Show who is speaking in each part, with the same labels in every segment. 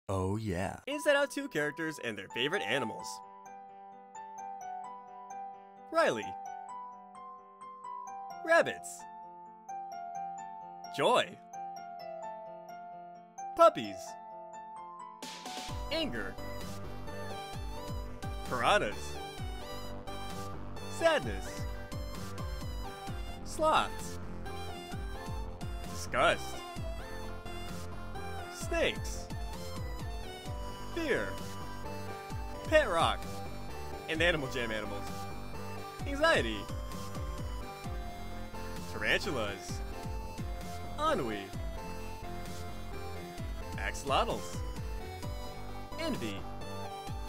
Speaker 1: Oh yeah.
Speaker 2: Inside Out 2 characters and their favorite animals. Riley. Rabbits. Joy. Puppies. Anger. Piranhas. Sadness. Sloths. Disgust. Snakes. Fear. Pet rock. And Animal Jam animals. Anxiety. Tarantulas. Ennui. Axolotls. Envy.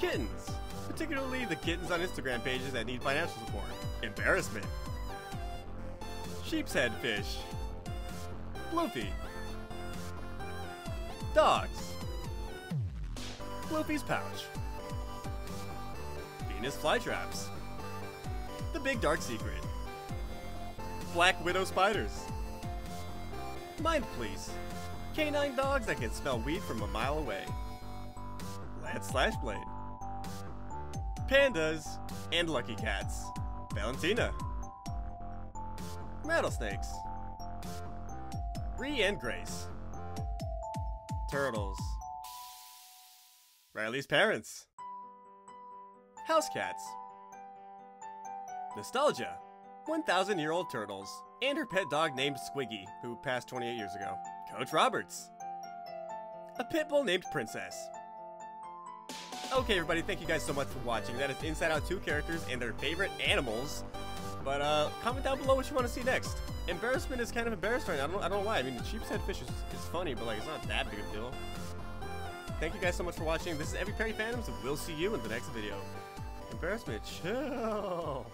Speaker 2: Kittens. Particularly the kittens on Instagram pages that need financial support. Embarrassment. Sheep's head fish. Bloofy. Dogs. Bloofy's pouch. Venus flytraps. The big dark secret. Black widow spiders. Mind police. Canine dogs that can smell weed from a mile away. Lance Slashblade. Pandas and lucky cats. Valentina. Rattlesnakes. Bree and Grace. Turtles. Riley's parents. House cats. Nostalgia. 1,000-year-old turtles. And her pet dog named Squiggy, who passed 28 years ago. Coach Roberts. A pit bull named Princess. Okay, everybody, thank you guys so much for watching. That is Inside Out 2 characters and their favorite animals. But comment down below what you want to see next. Embarrassment is kind of embarrassed right now. I don't know why. I mean, the sheep's head fish is funny, but like it's not that big of a deal. Thank you guys so much for watching. This is Evie Perry Phantoms, and we'll see you in the next video. Embarrassment, chill.